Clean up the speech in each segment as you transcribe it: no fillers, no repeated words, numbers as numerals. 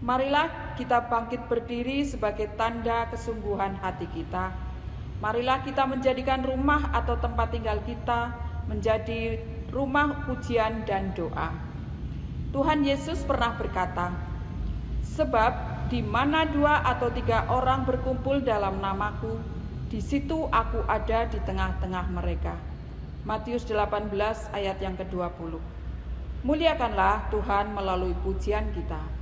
Marilah kita bangkit berdiri sebagai tanda kesungguhan hati kita. Marilah kita menjadikan rumah atau tempat tinggal kita menjadi rumah pujian dan doa. Tuhan Yesus pernah berkata, "Sebab di mana 2 atau 3 orang berkumpul dalam namaku, di situ aku ada di tengah-tengah mereka." Matius 18 ayat yang ke-20. Muliakanlah Tuhan melalui pujian kita.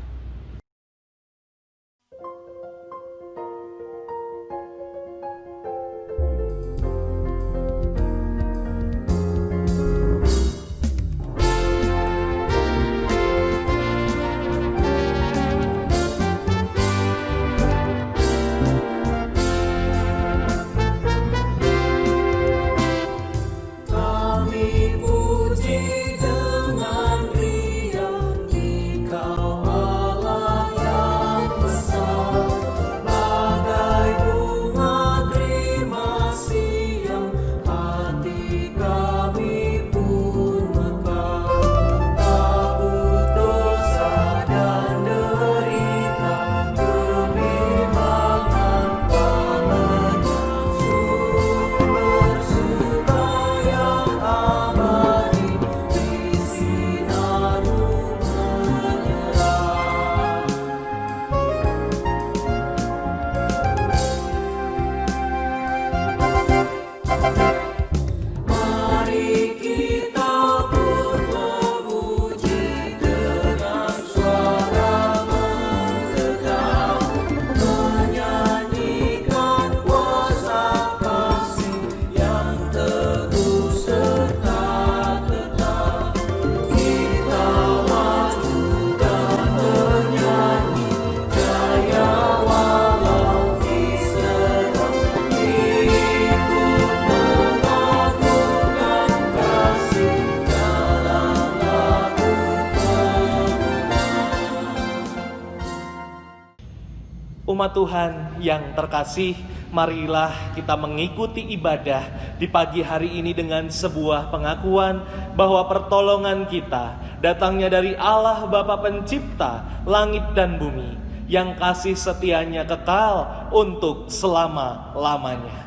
Umat Tuhan yang terkasih, marilah kita mengikuti ibadah di pagi hari ini dengan sebuah pengakuan bahwa pertolongan kita datangnya dari Allah Bapa Pencipta langit dan bumi, yang kasih setianya kekal untuk selama-lamanya.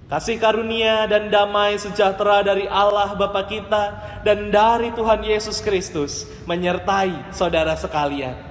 Kasih karunia dan damai sejahtera dari Allah Bapa kita dan dari Tuhan Yesus Kristus menyertai saudara sekalian.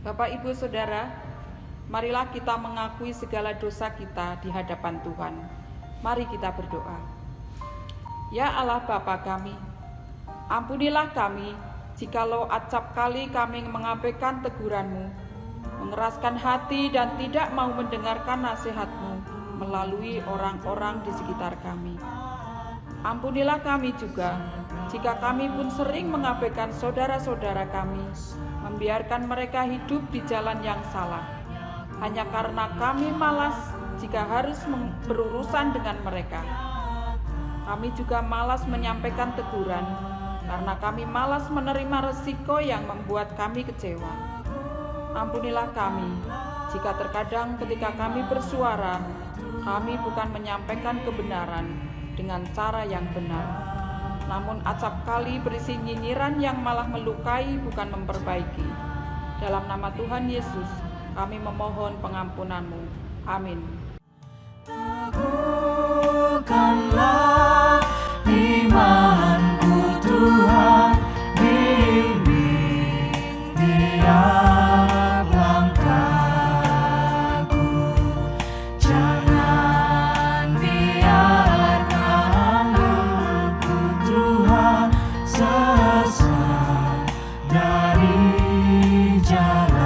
Bapak, Ibu, Saudara, marilah kita mengakui segala dosa kita di hadapan Tuhan. Mari kita berdoa. Ya Allah Bapa kami, ampunilah kami jikalau acap kali kami mengabaikan teguran-Mu, mengeraskan hati dan tidak mau mendengarkan nasihat-Mu melalui orang-orang di sekitar kami. Ampunilah kami juga jika kami pun sering mengabaikan saudara-saudara kami, membiarkan mereka hidup di jalan yang salah, hanya karena kami malas jika harus berurusan dengan mereka. Kami juga malas menyampaikan teguran, karena kami malas menerima resiko yang membuat kami kecewa. Ampunilah kami, jika terkadang ketika kami bersuara, kami bukan menyampaikan kebenaran dengan cara yang benar, namun acap kali berisi nyinyiran yang malah melukai bukan memperbaiki. Dalam nama Tuhan Yesus, kami memohon pengampunan-Mu. Amin. Teguhkanlah imanku Tuhan, bimbing tiap langkahku. Jangan biarkan aku Tuhan sesat dari jalan-Mu.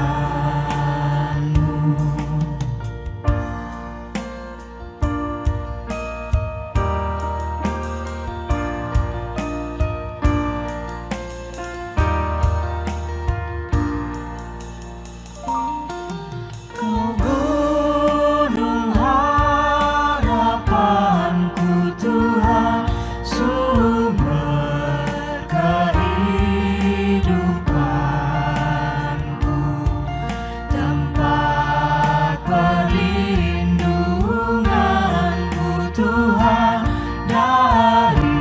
Kau gunung harapanku Tuhan, sumber kehidupanku, tempat perlindunganku Tuhan dari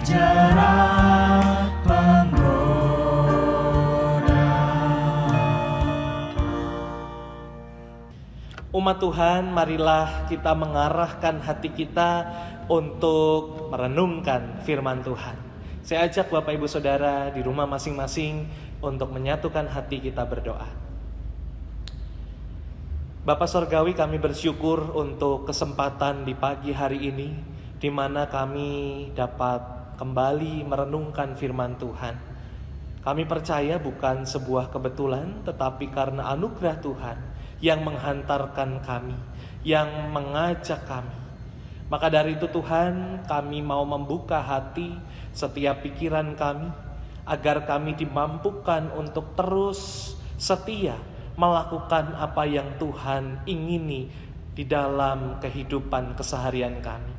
jerat penggoda. Umat Tuhan, marilah kita mengarahkan hati kita untuk merenungkan firman Tuhan. Saya ajak Bapak Ibu Saudara di rumah masing-masing untuk menyatukan hati kita berdoa. Bapa Sorgawi, kami bersyukur untuk kesempatan di pagi hari ini, di mana kami dapat kembali merenungkan firman Tuhan. Kami percaya bukan sebuah kebetulan, tetapi karena anugerah Tuhan yang menghantarkan kami, yang mengajak kami. Maka dari itu Tuhan, kami mau membuka hati setiap pikiran kami, agar kami dimampukan untuk terus setia melakukan apa yang Tuhan ingini di dalam kehidupan keseharian kami.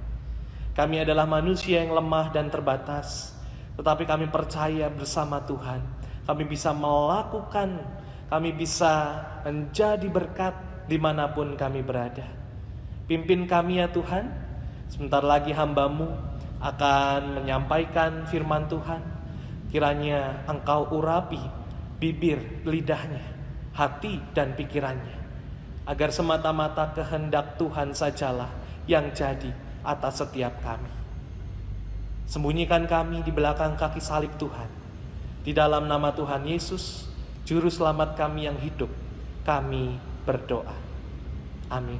Kami adalah manusia yang lemah dan terbatas, tetapi kami percaya bersama Tuhan, kami bisa melakukan, kami bisa menjadi berkat dimanapun kami berada. Pimpin kami ya Tuhan. Sebentar lagi hamba-Mu akan menyampaikan firman Tuhan. Kiranya Engkau urapi bibir, lidahnya, hati dan pikirannya, agar semata-mata kehendak Tuhan sajalah yang jadi atas setiap kami. Sembunyikan kami di belakang kaki salib Tuhan. Di dalam nama Tuhan Yesus, Juru Selamat kami yang hidup, kami berdoa. Amin.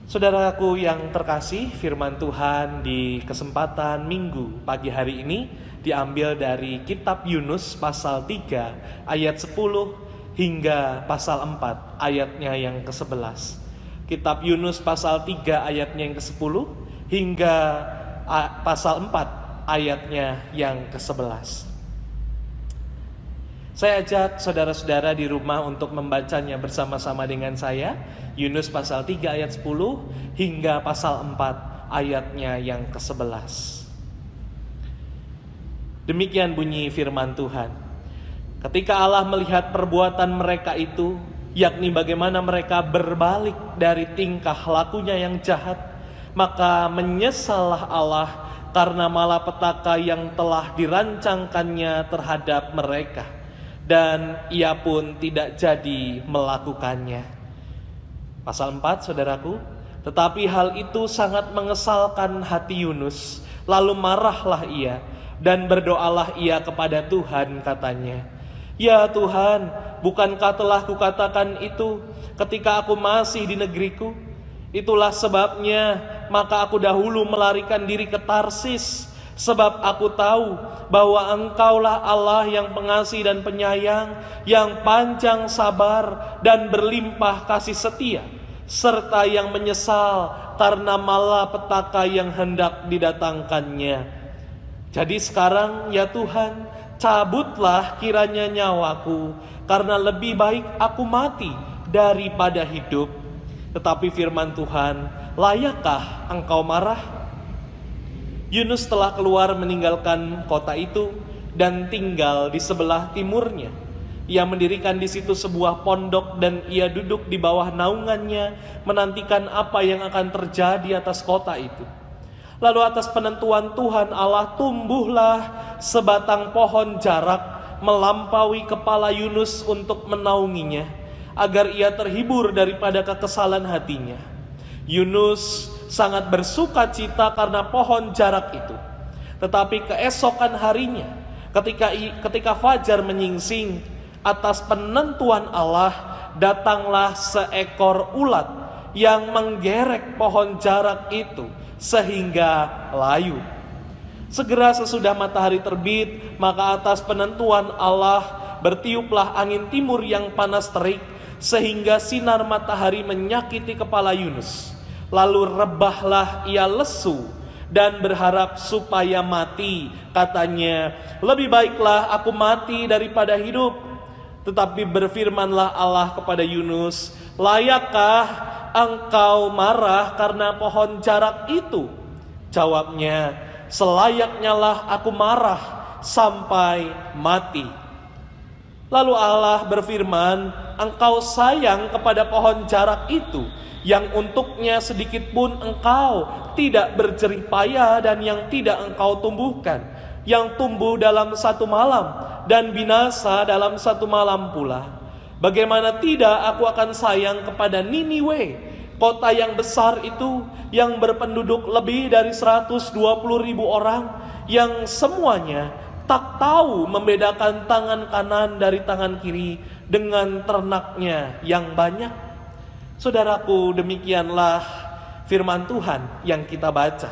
Saudaraku yang terkasih, firman Tuhan di kesempatan Minggu pagi hari ini diambil dari kitab Yunus pasal 3 ayat 10 hingga pasal 4 ayatnya yang ke-11. Kitab Yunus pasal 3 ayatnya yang ke-10 hingga pasal 4 ayatnya yang ke-11. Saya ajak saudara-saudara di rumah untuk membacanya bersama-sama dengan saya. Yunus pasal 3 ayat 10 hingga pasal 4 ayatnya yang ke-11. Demikian bunyi firman Tuhan. Ketika Allah melihat perbuatan mereka itu, yakni bagaimana mereka berbalik dari tingkah lakunya yang jahat, maka menyesallah Allah karena malapetaka yang telah dirancangkannya terhadap mereka, dan ia pun tidak jadi melakukannya. Pasal 4, saudaraku, tetapi hal itu sangat mengesalkan hati Yunus, lalu marahlah ia, dan berdoalah ia kepada Tuhan, katanya, "Ya Tuhan, bukankah telah kukatakan itu ketika aku masih di negeriku? Itulah sebabnya maka aku dahulu melarikan diri ke Tarsis, sebab aku tahu bahwa Engkaulah Allah yang pengasih dan penyayang, yang panjang sabar dan berlimpah kasih setia, serta yang menyesal karena malapetaka yang hendak didatangkannya. Jadi sekarang ya Tuhan, cabutlah kiranya nyawaku, karena lebih baik aku mati daripada hidup." Tetapi firman Tuhan, "Layakkah engkau marah?" Yunus telah keluar meninggalkan kota itu dan tinggal di sebelah timurnya. Ia mendirikan di situ sebuah pondok dan ia duduk di bawah naungannya, menantikan apa yang akan terjadi atas kota itu. Lalu atas penentuan Tuhan Allah tumbuhlah sebatang pohon jarak melampaui kepala Yunus untuk menaunginya, agar ia terhibur daripada kekesalan hatinya. Yunus sangat bersuka cita karena pohon jarak itu. Tetapi keesokan harinya, ketika fajar menyingsing, atas penentuan Allah datanglah seekor ulat yang menggerek pohon jarak itu sehingga layu. Segera sesudah matahari terbit, maka atas penentuan Allah bertiuplah angin timur yang panas terik, sehingga sinar matahari menyakiti kepala Yunus. Lalu rebahlah ia lesu dan berharap supaya mati. Katanya, "Lebih baiklah aku mati daripada hidup." Tetapi berfirmanlah Allah kepada Yunus, "Layakkah engkau marah karena pohon jarak itu?" Jawabnya, "Selayaknya lah aku marah sampai mati." Lalu Allah berfirman, "Engkau sayang kepada pohon jarak itu, yang untuknya sedikit pun engkau tidak berjerih payah dan yang tidak engkau tumbuhkan, yang tumbuh dalam satu malam dan binasa dalam satu malam pula. Bagaimana tidak aku akan sayang kepada Niniwe, kota yang besar itu, yang berpenduduk lebih dari 120.000 orang, yang semuanya tak tahu membedakan tangan kanan dari tangan kiri dengan ternaknya yang banyak." Saudaraku, demikianlah firman Tuhan yang kita baca.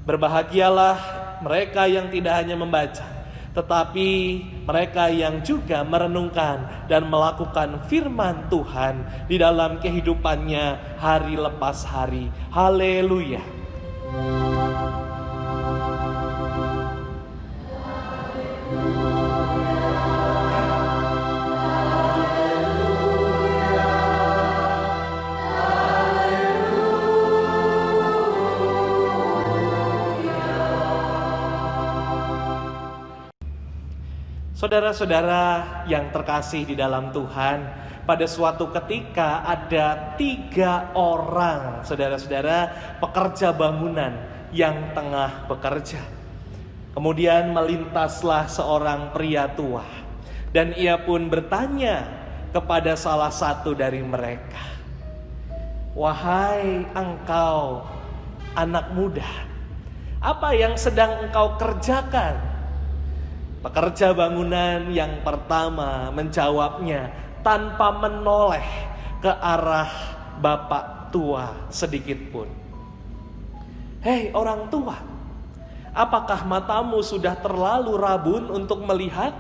Berbahagialah mereka yang tidak hanya membaca, tetapi mereka yang juga merenungkan dan melakukan firman Tuhan di dalam kehidupannya hari lepas hari. Haleluya. Saudara-saudara yang terkasih di dalam Tuhan, pada suatu ketika ada 3 orang, saudara-saudara, pekerja bangunan yang tengah bekerja. Kemudian melintaslah seorang pria tua, dan ia pun bertanya kepada salah satu dari mereka, "Wahai engkau anak muda, apa yang sedang engkau kerjakan?" Pekerja bangunan yang pertama menjawabnya tanpa menoleh ke arah bapak tua sedikit pun. "Hei orang tua, apakah matamu sudah terlalu rabun untuk melihat?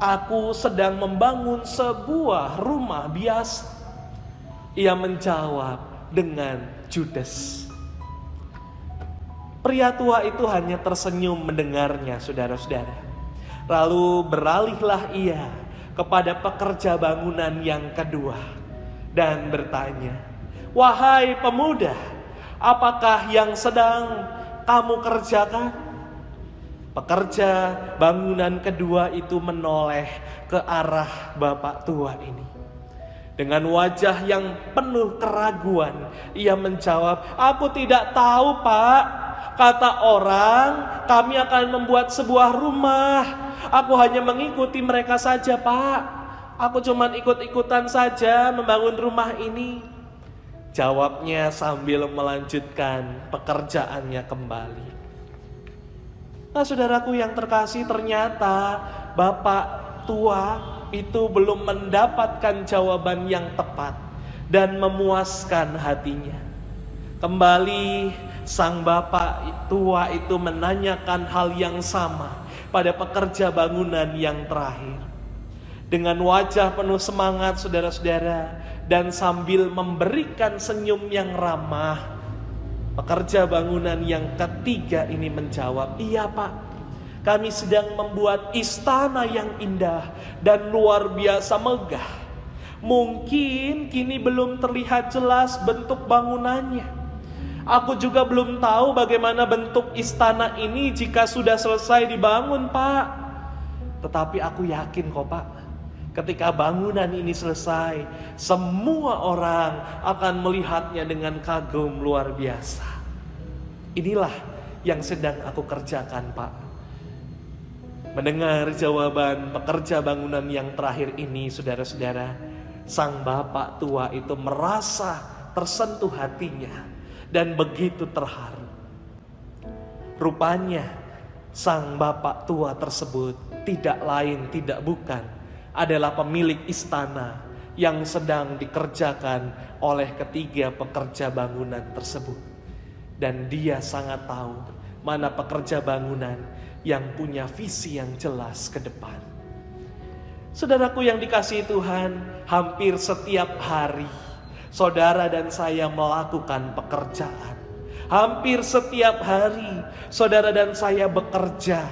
Aku sedang membangun sebuah rumah biasa. Ia menjawab dengan judes. Pria tua itu hanya tersenyum mendengarnya, saudara-saudara. Lalu beralihlah ia kepada pekerja bangunan yang kedua dan bertanya, "Wahai pemuda, apakah yang sedang kamu kerjakan?" Pekerja bangunan kedua itu menoleh ke arah bapak tua ini. Dengan wajah yang penuh keraguan, ia menjawab, "Aku tidak tahu, Pak. Kata orang, kami akan membuat sebuah rumah. Aku hanya mengikuti mereka saja, Pak. Aku cuma ikut-ikutan saja membangun rumah ini." Jawabnya sambil melanjutkan pekerjaannya kembali. Nah, saudaraku yang terkasih, ternyata bapak tua itu belum mendapatkan jawaban yang tepat dan memuaskan hatinya. Kembali sang bapak tua itu menanyakan hal yang sama pada pekerja bangunan yang terakhir. Dengan wajah penuh semangat, saudara-saudara, dan sambil memberikan senyum yang ramah, pekerja bangunan yang ketiga ini menjawab, "Iya, Pak, kami sedang membuat istana yang indah dan luar biasa megah. Mungkin kini belum terlihat jelas bentuk bangunannya. Aku juga belum tahu bagaimana bentuk istana ini jika sudah selesai dibangun, Pak. Tetapi aku yakin kok, Pak, ketika bangunan ini selesai, semua orang akan melihatnya dengan kagum luar biasa. Inilah yang sedang aku kerjakan, Pak." Mendengar jawaban pekerja bangunan yang terakhir ini, saudara-saudara, sang bapak tua itu merasa tersentuh hatinya dan begitu terharu. Rupanya sang bapak tua tersebut tidak lain tidak bukan adalah pemilik istana yang sedang dikerjakan oleh ketiga pekerja bangunan tersebut. Dan dia sangat tahu mana pekerja bangunan yang punya visi yang jelas ke depan. Saudaraku yang dikasihi Tuhan, hampir setiap hari saudara dan saya melakukan pekerjaan. Hampir setiap hari saudara dan saya bekerja,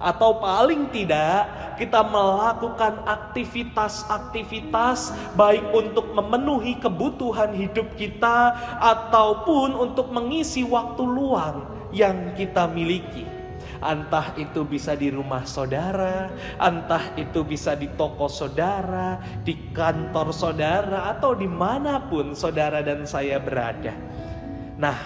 atau paling tidak kita melakukan aktivitas-aktivitas baik untuk memenuhi kebutuhan hidup kita ataupun untuk mengisi waktu luang yang kita miliki. Entah itu bisa di rumah saudara, entah itu bisa di toko saudara, di kantor saudara, atau dimanapun saudara dan saya berada. Nah,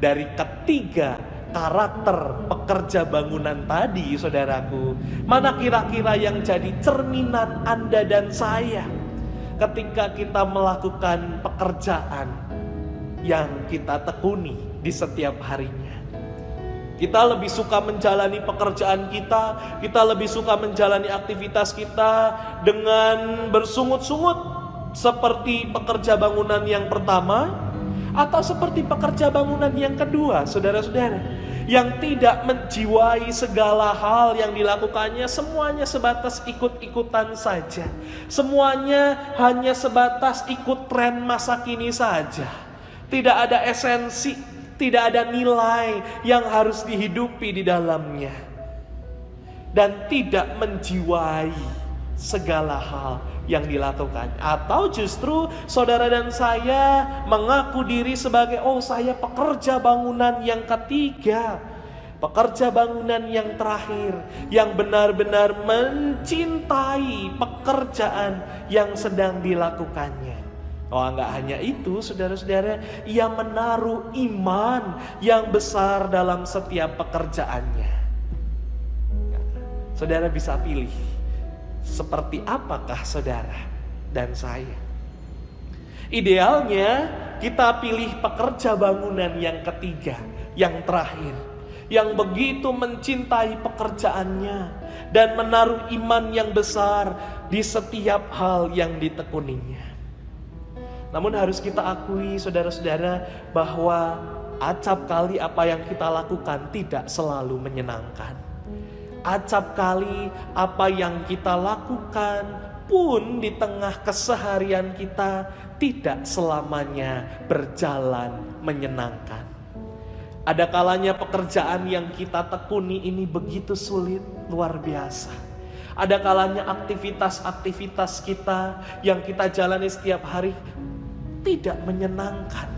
dari ketiga karakter pekerja bangunan tadi, saudaraku, mana kira-kira yang jadi cerminan Anda dan saya ketika kita melakukan pekerjaan yang kita tekuni di setiap harinya? Kita lebih suka menjalani pekerjaan kita lebih suka menjalani aktivitas kita dengan bersungut-sungut seperti pekerja bangunan yang pertama, atau seperti pekerja bangunan yang kedua, saudara-saudara, yang tidak menjiwai segala hal yang dilakukannya, semuanya sebatas ikut-ikutan saja, semuanya hanya sebatas ikut tren masa kini saja, tidak ada esensi, tidak ada nilai yang harus dihidupi di dalamnya, dan tidak menjiwai segala hal yang dilakukan. Atau justru saudara dan saya mengaku diri sebagai, "Oh, saya pekerja bangunan yang ketiga, pekerja bangunan yang terakhir, yang benar-benar mencintai pekerjaan yang sedang dilakukannya." Oh, enggak hanya itu, saudara-saudara, ia menaruh iman yang besar dalam setiap pekerjaannya. Saudara bisa pilih, seperti apakah saudara dan saya? Idealnya kita pilih pekerja bangunan yang ketiga, yang terakhir, yang begitu mencintai pekerjaannya dan menaruh iman yang besar di setiap hal yang ditekuninya. Namun harus kita akui, saudara-saudara, bahwa acap kali apa yang kita lakukan tidak selalu menyenangkan. Acap kali apa yang kita lakukan pun di tengah keseharian kita tidak selamanya berjalan menyenangkan. Ada kalanya pekerjaan yang kita tekuni ini begitu sulit, luar biasa. Ada kalanya aktivitas-aktivitas kita yang kita jalani setiap hari tidak menyenangkan,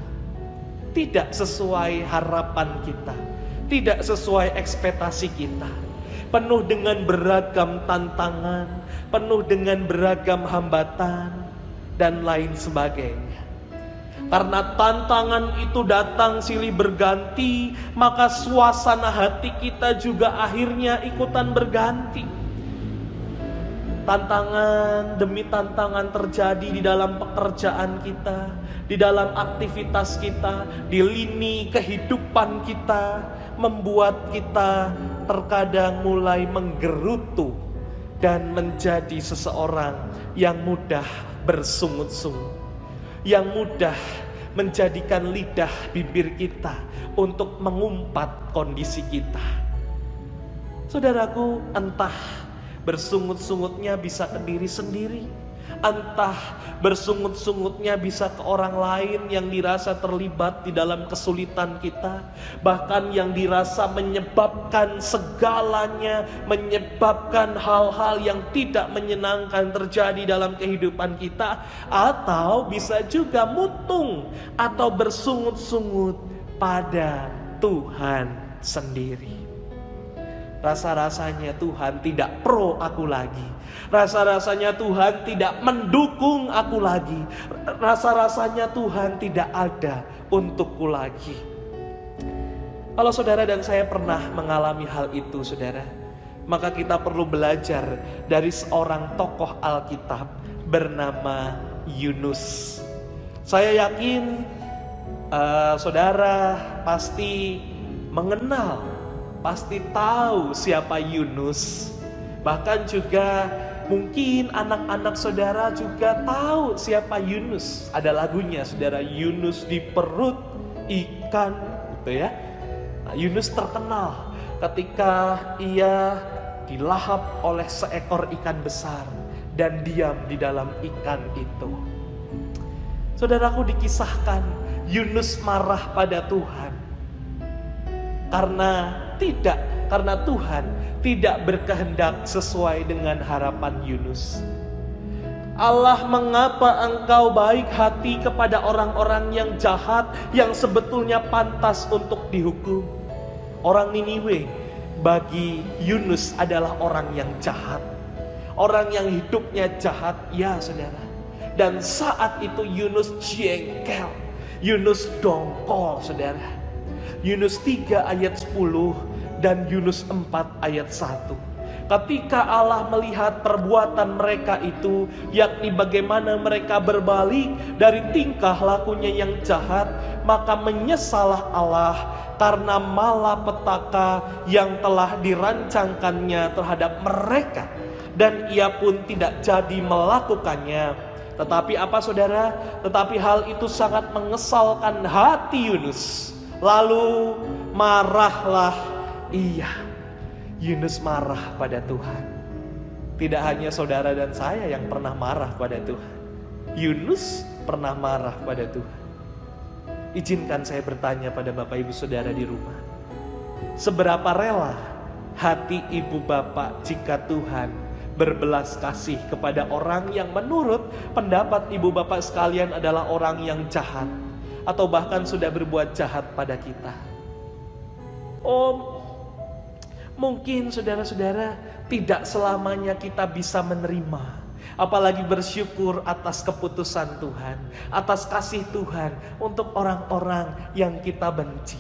tidak sesuai harapan kita, tidak sesuai ekspektasi kita. Penuh dengan beragam tantangan, penuh dengan beragam hambatan, dan lain sebagainya. Karena tantangan itu datang silih berganti, maka suasana hati kita juga akhirnya ikutan berganti. Tantangan demi tantangan terjadi di dalam pekerjaan kita, di dalam aktivitas kita, di lini kehidupan kita, membuat kita terkadang mulai menggerutu dan menjadi seseorang yang mudah bersungut-sungut, yang mudah menjadikan lidah bibir kita untuk mengumpat kondisi kita. Saudaraku, entah bersungut-sungutnya bisa ke diri sendiri, entah bersungut-sungutnya bisa ke orang lain yang dirasa terlibat di dalam kesulitan kita, bahkan yang dirasa menyebabkan segalanya, menyebabkan hal-hal yang tidak menyenangkan terjadi dalam kehidupan kita, atau bisa juga mutung atau bersungut-sungut pada Tuhan sendiri. Rasa-rasanya Tuhan tidak pro aku lagi. Rasa-rasanya Tuhan tidak mendukung aku lagi. Rasa-rasanya Tuhan tidak ada untukku lagi. Kalau saudara dan saya pernah mengalami hal itu, saudara, maka kita perlu belajar dari seorang tokoh Alkitab bernama Yunus. Saya yakin saudara pasti mengenal, pasti tahu siapa Yunus. Bahkan juga mungkin anak-anak saudara juga tahu siapa Yunus. Ada lagunya, saudara, Yunus di perut ikan, gitu ya. Nah, Yunus terkenal ketika ia dilahap oleh seekor ikan besar dan diam di dalam ikan itu. Saudaraku, dikisahkan Yunus marah pada Tuhan karena Tuhan tidak berkehendak sesuai dengan harapan Yunus. Allah, mengapa engkau baik hati kepada orang-orang yang jahat, yang sebetulnya pantas untuk dihukum? Orang Niniwe bagi Yunus adalah orang yang jahat, orang yang hidupnya jahat, ya saudara. Dan saat itu Yunus jengkel, Yunus dongkol, saudara. Yunus 3 ayat 10 dan Yunus 4 ayat 1. Ketika Allah melihat perbuatan mereka itu, yakni bagaimana mereka berbalik dari tingkah lakunya yang jahat, maka menyesalah Allah karena malapetaka yang telah dirancangkannya terhadap mereka, dan ia pun tidak jadi melakukannya. Tetapi apa, saudara? Tetapi hal itu sangat mengesalkan hati Yunus. Lalu marahlah ia. Yunus marah pada Tuhan. Tidak hanya saudara dan saya yang pernah marah pada Tuhan, Yunus pernah marah pada Tuhan. Izinkan saya bertanya pada Bapak Ibu Saudara di rumah, seberapa rela hati ibu bapak jika Tuhan berbelas kasih kepada orang yang menurut pendapat ibu bapak sekalian adalah orang yang jahat, atau bahkan sudah berbuat jahat pada kita? Mungkin saudara-saudara tidak selamanya kita bisa menerima, apalagi bersyukur atas keputusan Tuhan, atas kasih Tuhan untuk orang-orang yang kita benci.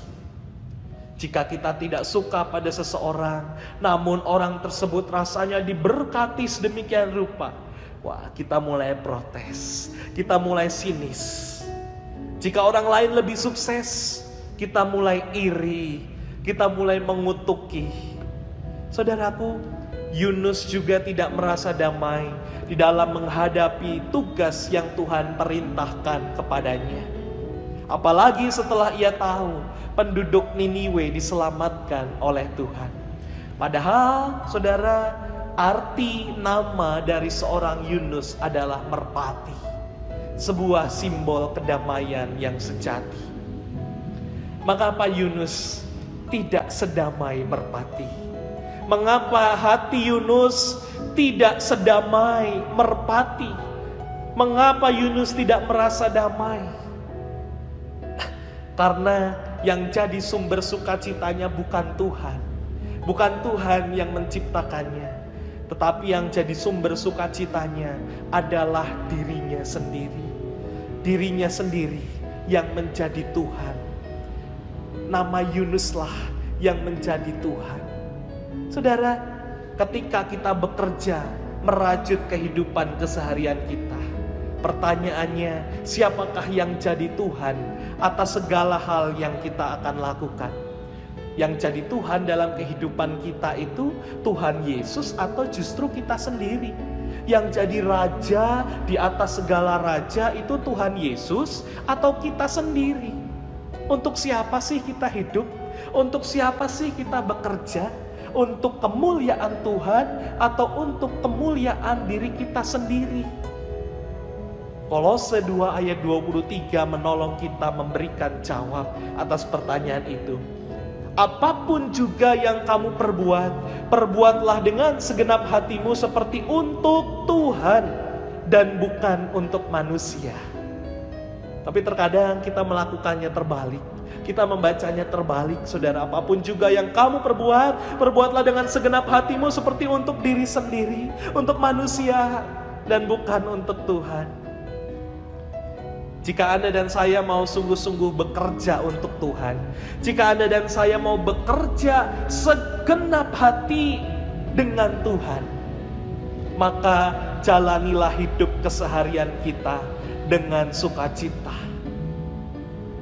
Jika kita tidak suka pada seseorang, namun orang tersebut rasanya diberkati sedemikian rupa, wah, kita mulai protes, kita mulai sinis. Jika orang lain lebih sukses, kita mulai iri, kita mulai mengutuki. Saudaraku, Yunus juga tidak merasa damai di dalam menghadapi tugas yang Tuhan perintahkan kepadanya. Apalagi setelah ia tahu penduduk Niniwe diselamatkan oleh Tuhan. Padahal, saudara, arti nama dari seorang Yunus adalah merpati, sebuah simbol kedamaian yang sejati. Mengapa Yunus tidak sedamai merpati? Mengapa hati Yunus tidak sedamai merpati? Mengapa Yunus tidak merasa damai? Karena yang jadi sumber sukacitanya bukan Tuhan. Bukan Tuhan yang menciptakannya, tetapi yang jadi sumber sukacitanya adalah dirinya sendiri. Dirinya sendiri yang menjadi Tuhan. Nama Yunuslah yang menjadi Tuhan. Saudara, ketika kita bekerja merajut kehidupan keseharian kita, pertanyaannya, siapakah yang jadi Tuhan atas segala hal yang kita akan lakukan? Yang jadi Tuhan dalam kehidupan kita itu Tuhan Yesus atau justru kita sendiri? Yang jadi raja di atas segala raja itu Tuhan Yesus atau kita sendiri? Untuk siapa sih kita hidup? Untuk siapa sih kita bekerja? Untuk kemuliaan Tuhan atau untuk kemuliaan diri kita sendiri? Kolose 2 ayat 23 menolong kita memberikan jawab atas pertanyaan itu. Apapun juga yang kamu perbuat, perbuatlah dengan segenap hatimu seperti untuk Tuhan dan bukan untuk manusia. Tapi terkadang kita melakukannya terbalik. Kita membacanya terbalik, saudara. Apapun juga yang kamu perbuat, perbuatlah dengan segenap hatimu seperti untuk diri sendiri, untuk manusia dan bukan untuk Tuhan. Jika Anda dan saya mau sungguh-sungguh bekerja untuk Tuhan, jika Anda dan saya mau bekerja segenap hati dengan Tuhan, maka jalanilah hidup keseharian kita dengan sukacita.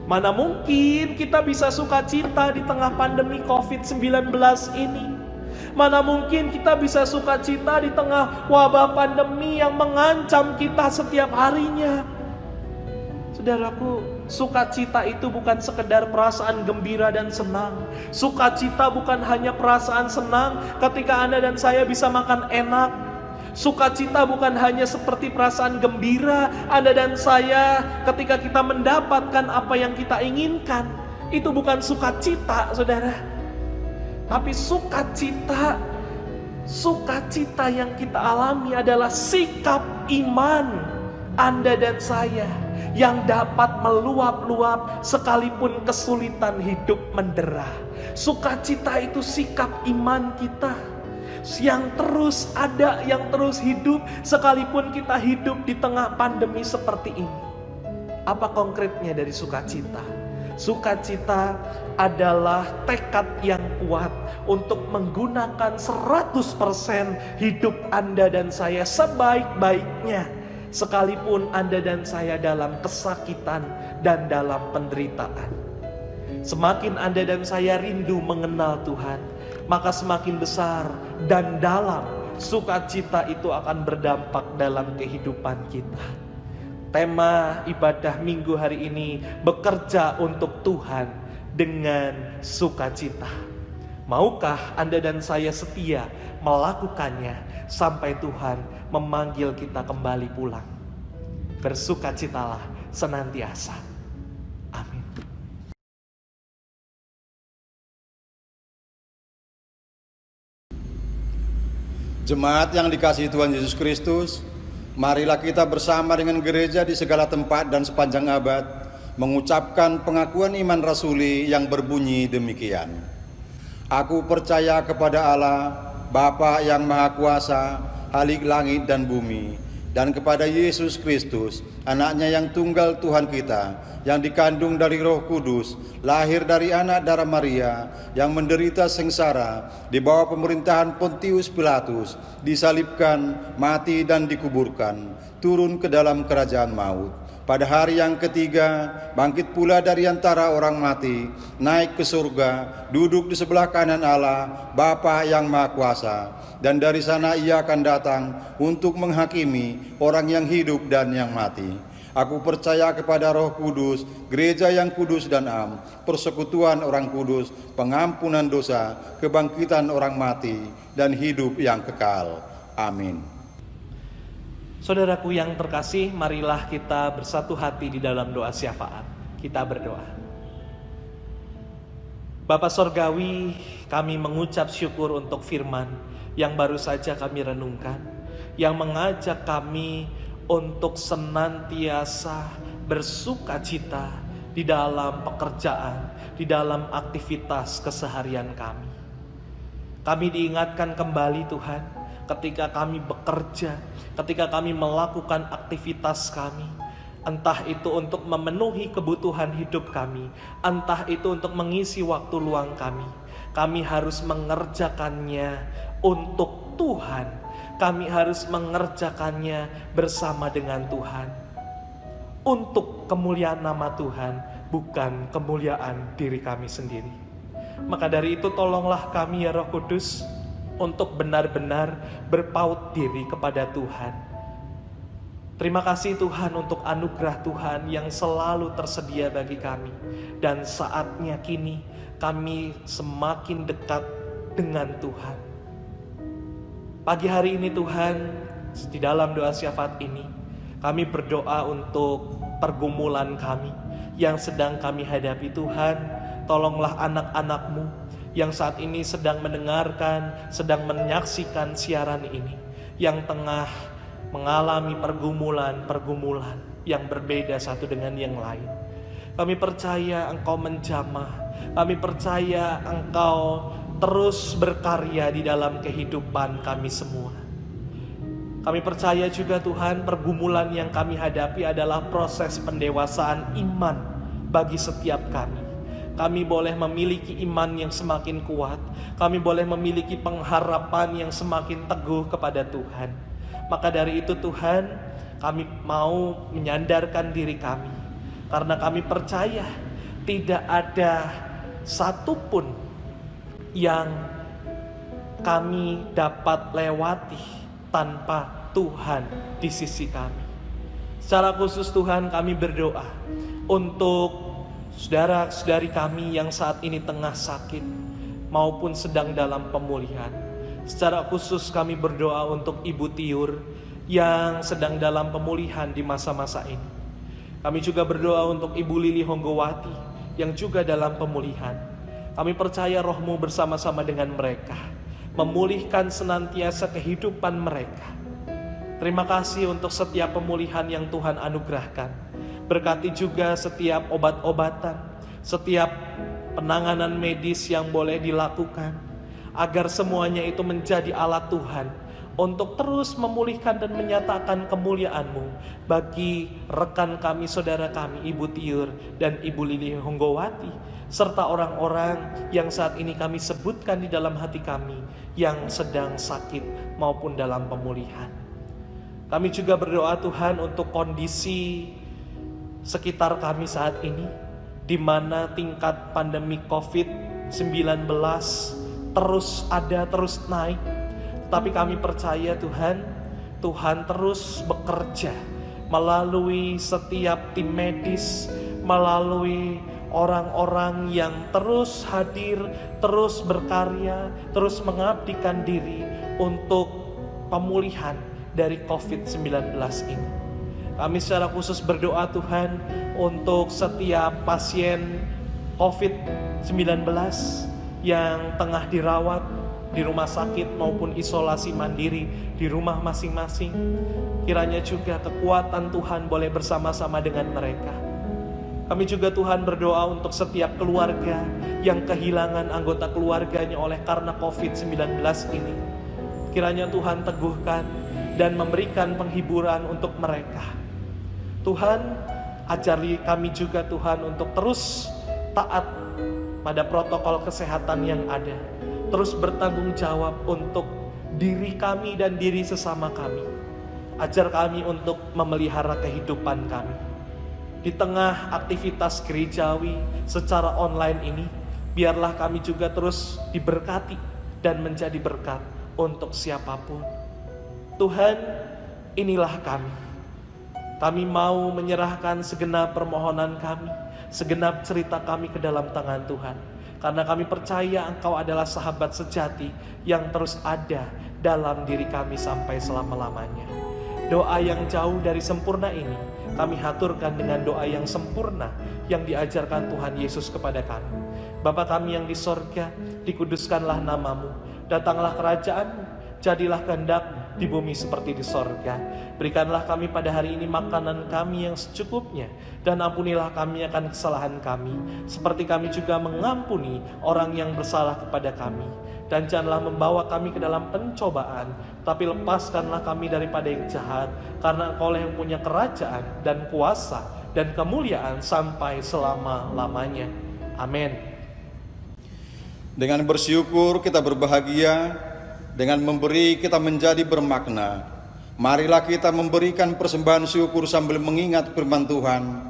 Mana mungkin kita bisa sukacita di tengah pandemi COVID-19 ini? Mana mungkin kita bisa sukacita di tengah wabah pandemi yang mengancam kita setiap harinya? Saudaraku, sukacita itu bukan sekedar perasaan gembira dan senang. Sukacita bukan hanya perasaan senang ketika Anda dan saya bisa makan enak. Sukacita bukan hanya seperti perasaan gembira Anda dan saya ketika kita mendapatkan apa yang kita inginkan. Itu bukan sukacita, saudara. Tapi sukacita yang kita alami adalah sikap iman Anda dan saya yang dapat meluap-luap sekalipun kesulitan hidup mendera. Sukacita itu sikap iman kita yang terus ada, yang terus hidup sekalipun kita hidup di tengah pandemi seperti ini. Apa konkretnya dari sukacita? Sukacita adalah tekad yang kuat untuk menggunakan 100% hidup Anda dan saya sebaik-baiknya, sekalipun Anda dan saya dalam kesakitan dan dalam penderitaan. Semakin Anda dan saya rindu mengenal Tuhan, maka semakin besar dan dalam sukacita itu akan berdampak dalam kehidupan kita. Tema ibadah minggu hari ini, bekerja untuk Tuhan dengan sukacita. Maukah Anda dan saya setia melakukannya sampai Tuhan memanggil kita kembali pulang? Bersukacitalah senantiasa. Amin. Jemaat yang dikasihi Tuhan Yesus Kristus, marilah kita bersama dengan gereja di segala tempat dan sepanjang abad mengucapkan pengakuan iman rasuli yang berbunyi demikian. Aku percaya kepada Allah, Bapa yang Maha Kuasa, Khalik langit dan bumi, dan kepada Yesus Kristus, anaknya yang tunggal Tuhan kita, yang dikandung dari Roh Kudus, lahir dari anak darah Maria, yang menderita sengsara di bawah pemerintahan Pontius Pilatus, disalibkan, mati dan dikuburkan, turun ke dalam kerajaan maut. Pada hari yang ketiga, bangkit pula dari antara orang mati, naik ke surga, duduk di sebelah kanan Allah, Bapa yang Maha Kuasa. Dan dari sana ia akan datang untuk menghakimi orang yang hidup dan yang mati. Aku percaya kepada Roh Kudus, gereja yang kudus dan am, persekutuan orang kudus, pengampunan dosa, kebangkitan orang mati, dan hidup yang kekal. Amin. Saudaraku yang terkasih, marilah kita bersatu hati di dalam doa syafaat. Kita berdoa. Bapa Sorgawi, kami mengucap syukur untuk firman yang baru saja kami renungkan, yang mengajak kami untuk senantiasa bersukacita di dalam pekerjaan, di dalam aktivitas keseharian kami. Kami diingatkan kembali Tuhan, ketika kami bekerja, ketika kami melakukan aktivitas kami, entah itu untuk memenuhi kebutuhan hidup kami, entah itu untuk mengisi waktu luang kami harus mengerjakannya untuk Tuhan. Kami harus mengerjakannya bersama dengan Tuhan, untuk kemuliaan nama Tuhan, bukan kemuliaan diri kami sendiri. Maka dari itu tolonglah kami ya Roh Kudus, untuk benar-benar berpaut diri kepada Tuhan. Terima kasih Tuhan untuk anugerah Tuhan yang selalu tersedia bagi kami. Dan saatnya kini kami semakin dekat dengan Tuhan. Pagi hari ini Tuhan, di dalam doa syafaat ini, kami berdoa untuk pergumulan kami yang sedang kami hadapi. Tuhan, tolonglah anak-anak-Mu yang saat ini sedang mendengarkan, sedang menyaksikan siaran ini, yang tengah mengalami pergumulan yang berbeda satu dengan yang lain. Kami percaya Engkau menjamah, kami percaya Engkau terus berkarya di dalam kehidupan kami semua. Kami percaya juga Tuhan, pergumulan yang kami hadapi adalah proses pendewasaan iman bagi setiap kami. Kami boleh memiliki iman yang semakin kuat, kami boleh memiliki pengharapan yang semakin teguh kepada Tuhan. Maka dari itu Tuhan, kami mau menyandarkan diri kami, karena kami percaya tidak ada satupun yang kami dapat lewati tanpa Tuhan di sisi kami. Secara khusus Tuhan, kami berdoa untuk saudara-saudari kami yang saat ini tengah sakit maupun sedang dalam pemulihan. Secara khusus kami berdoa untuk Ibu Tiur yang sedang dalam pemulihan di masa-masa ini. Kami juga berdoa untuk Ibu Lili Honggowati yang juga dalam pemulihan. Kami percaya Roh-Mu bersama-sama dengan mereka, memulihkan senantiasa kehidupan mereka. Terima kasih untuk setiap pemulihan yang Tuhan anugerahkan. Berkati juga setiap obat-obatan, setiap penanganan medis yang boleh dilakukan, agar semuanya itu menjadi alat Tuhan untuk terus memulihkan dan menyatakan kemuliaan-Mu bagi rekan kami, saudara kami, Ibu Tiur dan Ibu Lili Honggowati, serta orang-orang yang saat ini kami sebutkan di dalam hati kami yang sedang sakit maupun dalam pemulihan. Kami juga berdoa Tuhan untuk kondisi sekitar kami saat ini, di mana tingkat pandemi COVID-19 terus ada, terus naik. Tapi kami percaya Tuhan terus bekerja melalui setiap tim medis, melalui orang-orang yang terus hadir, terus berkarya, terus mengabdikan diri untuk pemulihan dari COVID-19 ini. Kami secara khusus berdoa Tuhan untuk setiap pasien COVID-19 yang tengah dirawat di rumah sakit maupun isolasi mandiri di rumah masing-masing. Kiranya juga kekuatan Tuhan boleh bersama-sama dengan mereka. Kami juga Tuhan berdoa untuk setiap keluarga yang kehilangan anggota keluarganya oleh karena COVID-19 ini. Kiranya Tuhan teguhkan dan memberikan penghiburan untuk mereka. Tuhan, ajari kami juga Tuhan untuk terus taat pada protokol kesehatan yang ada. Terus bertanggung jawab untuk diri kami dan diri sesama kami. Ajar kami untuk memelihara kehidupan kami. Di tengah aktivitas gerejawi secara online ini, biarlah kami juga terus diberkati dan menjadi berkat untuk siapapun. Tuhan, inilah kami. Kami mau menyerahkan segenap permohonan kami, segenap cerita kami ke dalam tangan Tuhan. Karena kami percaya Engkau adalah sahabat sejati yang terus ada dalam diri kami sampai selama-lamanya. Doa yang jauh dari sempurna ini kami haturkan dengan doa yang sempurna yang diajarkan Tuhan Yesus kepada kami. Bapa kami yang di sorga, dikuduskanlah namamu, datanglah kerajaan-Mu, jadilah kehendak-Mu di bumi seperti di sorga. Berikanlah kami pada hari ini makanan kami yang secukupnya, dan ampunilah kami akan kesalahan kami, seperti kami juga mengampuni orang yang bersalah kepada kami. Dan janganlah membawa kami ke dalam pencobaan, tapi lepaskanlah kami daripada yang jahat, karena Engkau yang punya kerajaan dan kuasa dan kemuliaan sampai selama-lamanya. Amin. Dengan bersyukur kita berbahagia, dengan memberi kita menjadi bermakna. Marilah kita memberikan persembahan syukur sambil mengingat firman Tuhan.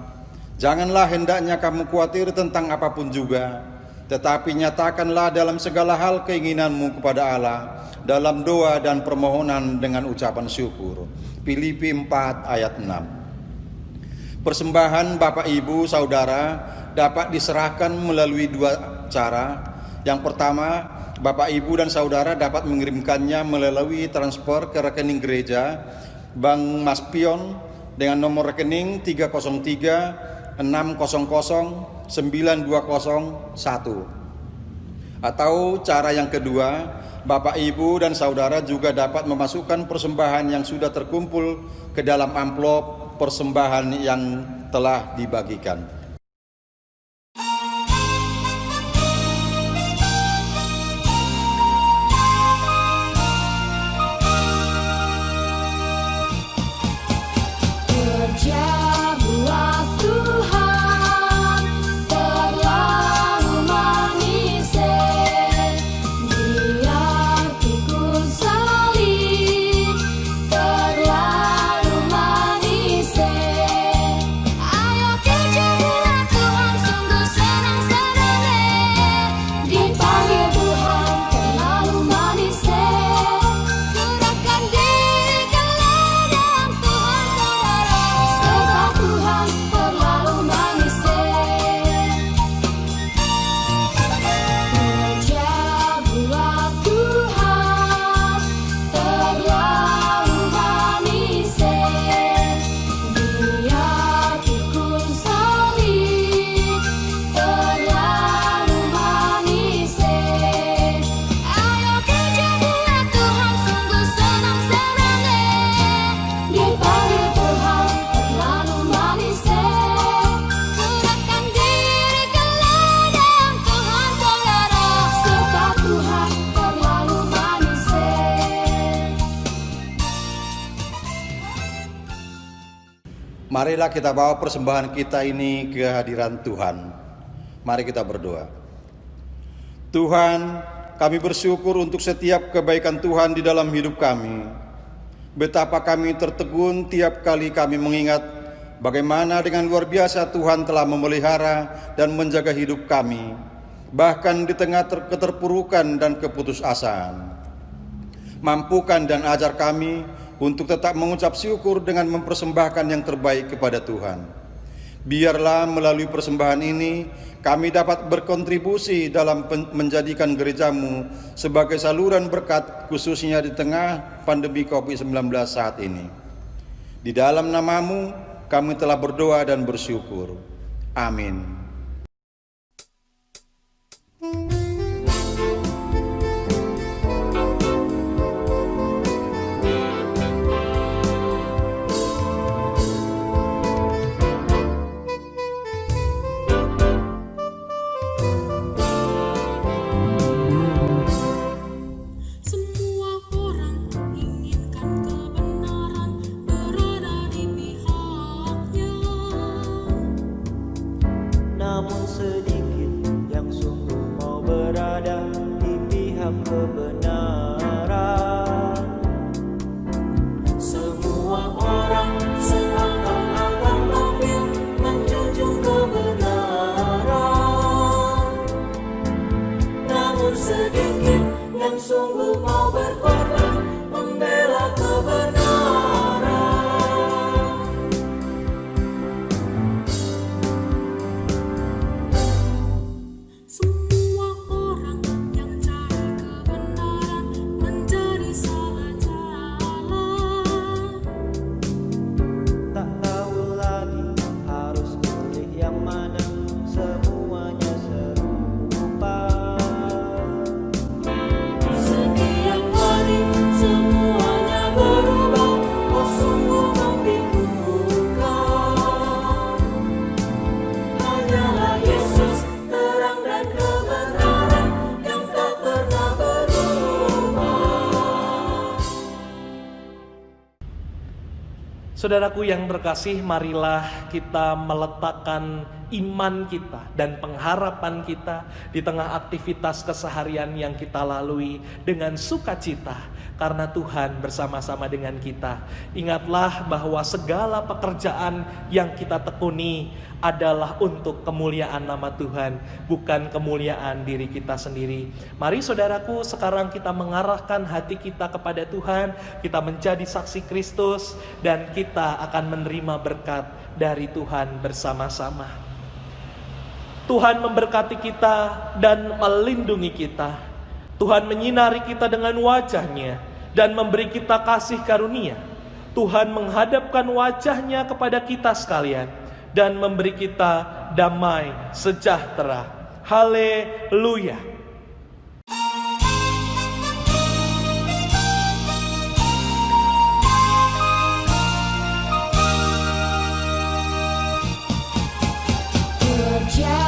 Janganlah hendaknya kamu khawatir tentang apapun juga, tetapi nyatakanlah dalam segala hal keinginanmu kepada Allah dalam doa dan permohonan dengan ucapan syukur. Filipi 4 ayat 6. Persembahan Bapak Ibu Saudara dapat diserahkan melalui dua cara. Yang pertama, Bapak Ibu dan Saudara dapat mengirimkannya melalui transfer ke rekening gereja Bank Maspion dengan nomor rekening 303 600 9201. Atau cara yang kedua, Bapak Ibu dan Saudara juga dapat memasukkan persembahan yang sudah terkumpul ke dalam amplop persembahan yang telah dibagikan. Marilah kita bawa persembahan kita ini ke hadiran Tuhan. Mari kita berdoa. Tuhan, kami bersyukur untuk setiap kebaikan Tuhan di dalam hidup kami. Betapa kami tertegun tiap kali kami mengingat bagaimana dengan luar biasa Tuhan telah memelihara dan menjaga hidup kami, bahkan di tengah keterpurukan dan keputusasaan. Mampukan dan ajar kami untuk tetap mengucap syukur dengan mempersembahkan yang terbaik kepada Tuhan. Biarlah melalui persembahan ini kami dapat berkontribusi dalam menjadikan gerejamu sebagai saluran berkat, khususnya di tengah pandemi COVID-19 saat ini. Di dalam namamu kami telah berdoa dan bersyukur. Amin. Namun sedikit yang sungguh mau berada di pihak kebenaran. Semua orang seakan-akan tampil menjunjung kebenaran. Namun sedikit yang sungguh mau berkorban membela kebenaran. Saudaraku yang terkasih, marilah kita meletakkan iman kita dan pengharapan kita di tengah aktivitas keseharian yang kita lalui dengan sukacita, karena Tuhan bersama-sama dengan kita. Ingatlah bahwa segala pekerjaan yang kita tekuni adalah untuk kemuliaan nama Tuhan, bukan kemuliaan diri kita sendiri. Mari saudaraku, sekarang kita mengarahkan hati kita kepada Tuhan, kita menjadi saksi Kristus, dan kita akan menerima berkat dari Tuhan bersama-sama. Tuhan memberkati kita dan melindungi kita. Tuhan menyinari kita dengan wajah-Nya dan memberi kita kasih karunia. Tuhan menghadapkan wajah-Nya kepada kita sekalian dan memberi kita damai sejahtera. Haleluya. Berjalan